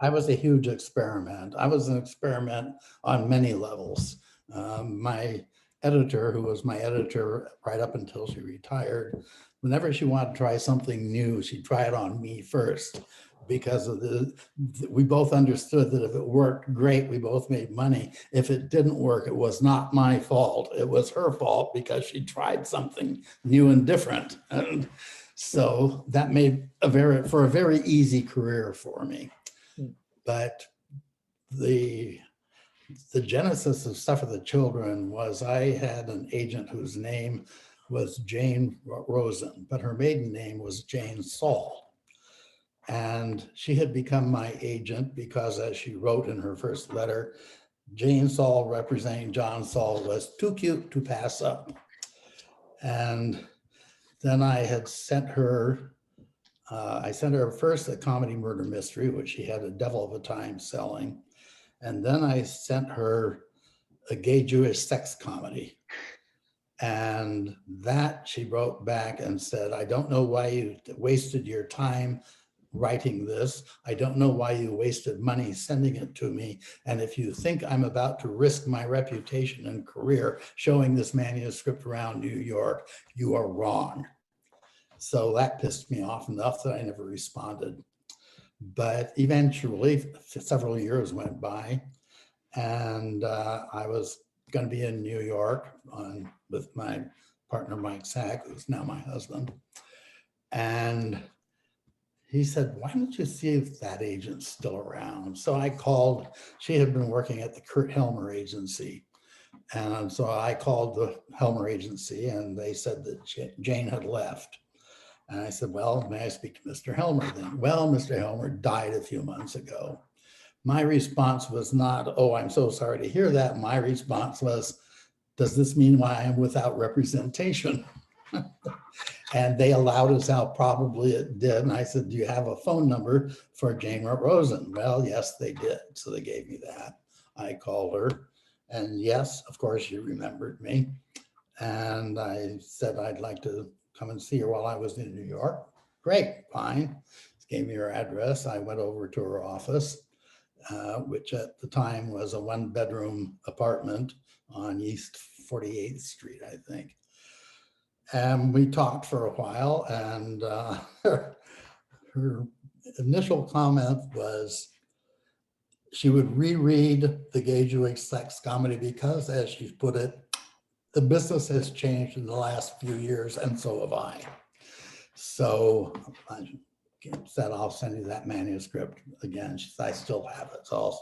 I was a huge experiment. I was an experiment on many levels. My editor, who was my editor right up until she retired, whenever she wanted to try something new, she'd try it on me first because of we both understood that if it worked, great, we both made money. If it didn't work, it was not my fault. It was her fault because she tried something new and different. And so that made for a very easy career for me. Mm. But the the genesis of Stuff for the Children was I had an agent whose name was Jane Rosen, but her maiden name was Jane Saul. And she had become my agent because, as she wrote in her first letter, Jane Saul representing John Saul was too cute to pass up. And then I sent her first a comedy murder mystery, which she had a devil of a time selling. And then I sent her a gay Jewish sex comedy. And that she wrote back and said, I don't know why you wasted your time writing this. I don't know why you wasted money sending it to me. And if you think I'm about to risk my reputation and career showing this manuscript around New York, you are wrong. So that pissed me off enough that I never responded. But eventually, several years went by, and I was going to be in New York with my partner, Mike Sack, who's now my husband. And he said, why don't you see if that agent's still around? So I called. She had been working at the Kurt Helmer agency. And so I called the Helmer agency, and they said that Jane had left. And I said, well, may I speak to Mr. Helmer then? Well, Mr. Helmer died a few months ago. My response was not, oh, I'm so sorry to hear that. My response was, does this mean why I'm without representation? And they allowed us out. Probably it did. And I said, do you have a phone number for Jane Rosen? Well, yes, they did. So they gave me that. I called her. And yes, of course, she remembered me. And I said, I'd like to come and see her while I was in New York. Great, fine. She gave me her address. I went over to her office, which at the time was a one-bedroom apartment on East 48th Street, I think. And we talked for a while, and her initial comment was she would reread the Gay Jewish sex comedy because, as she put it, the business has changed in the last few years, and so have I. So I said, I'll send you that manuscript again. She said, I still have it. So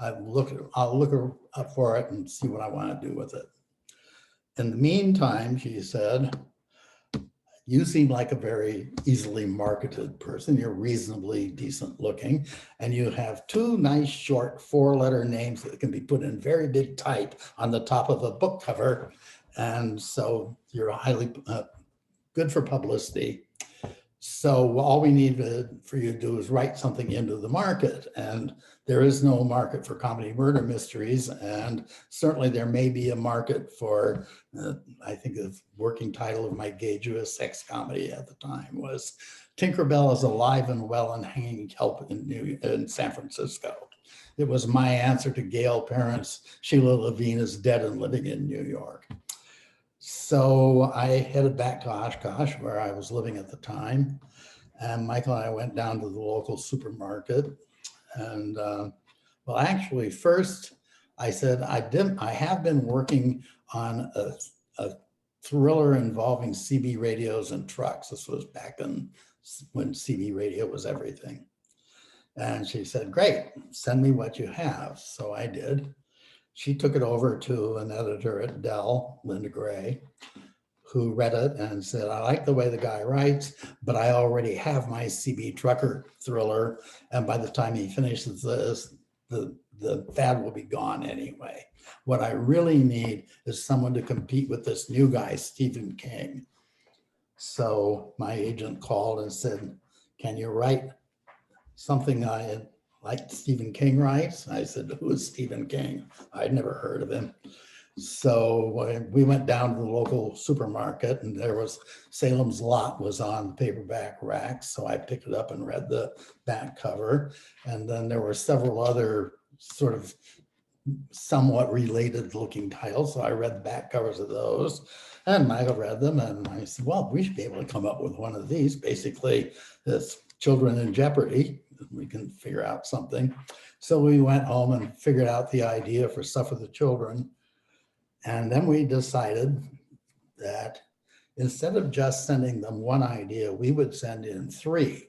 I'll look up for it and see what I want to do with it. In the meantime, she said, you seem like a very easily marketed person. You're reasonably decent looking, and you have two nice short 4-letter names that can be put in very big type on the top of a book cover. And so you're highly good for publicity. So all we need for you to do is write something into the market. And there is no market for comedy murder mysteries. And certainly there may be a market for, I think the working title of my gay Jewish sex comedy at the time was Tinkerbell is Alive and Well and Hanging Kelp in San Francisco. It was my answer to Gail Parent's Sheila Levine is Dead and Living in New York. So I headed back to Oshkosh, where I was living at the time. And Michael and I went down to the local supermarket. And well, actually, first I said, I have been working on a thriller involving CB radios and trucks. This was back when CB radio was everything. And she said, great, send me what you have. So I did. She took it over to an editor at Dell, Linda Gray, who read it and said, I like the way the guy writes, but I already have my CB trucker thriller. And by the time he finishes this, the fad will be gone anyway. What I really need is someone to compete with this new guy, Stephen King. So my agent called and said, can you write something like Stephen King writes? I said, who is Stephen King? I'd never heard of him. So we went down to the local supermarket, and there was Salem's Lot was on the paperback racks. So I picked it up and read the back cover. And then there were several other sort of somewhat related looking titles. So I read the back covers of those, and Michael read them. And I said, well, we should be able to come up with one of these. Basically, it's children in jeopardy. We can figure out something. So we went home and figured out the idea for Suffer the Children. And then we decided that instead of just sending them one idea, we would send in three.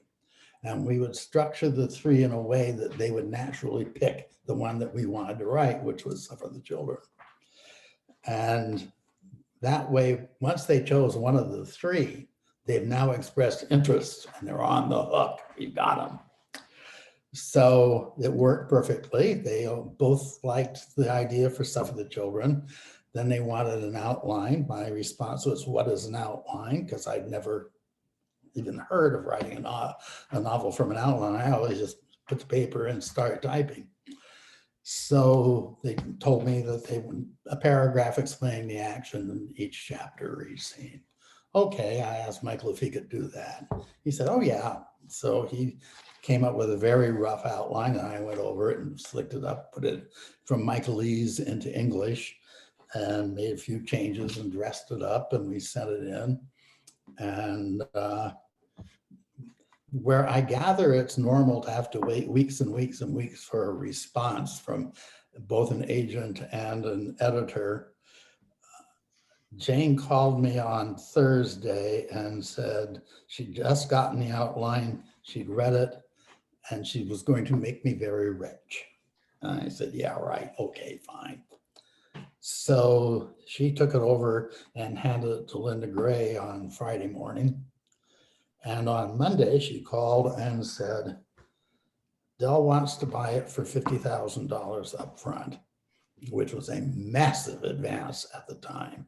And we would structure the three in a way that they would naturally pick the one that we wanted to write, which was Suffer the Children. And that way, once they chose one of the three, they've now expressed interest and they're on the hook. We got them. So it worked perfectly. They both liked the idea for Suffer the Children. Then they wanted an outline. My response was, what is an outline? Because I'd never even heard of writing a novel from an outline. I always just put the paper and start typing. So they told me that they would a paragraph explaining the action in each chapter or each scene. Okay, I asked Michael if he could do that. He said, oh yeah. So he came up with a very rough outline, and I went over it and slicked it up, put it from Michaelese into English, and made a few changes and dressed it up, and we sent it in. And where I gather it's normal to have to wait weeks and weeks and weeks for a response from both an agent and an editor, Jane called me on Thursday and said she'd just gotten the outline, she'd read it, and she was going to make me very rich. And I said, yeah, right, okay, fine. So she took it over and handed it to Linda Gray on Friday morning. And on Monday, she called and said, Dell wants to buy it for $50,000 up front, which was a massive advance at the time.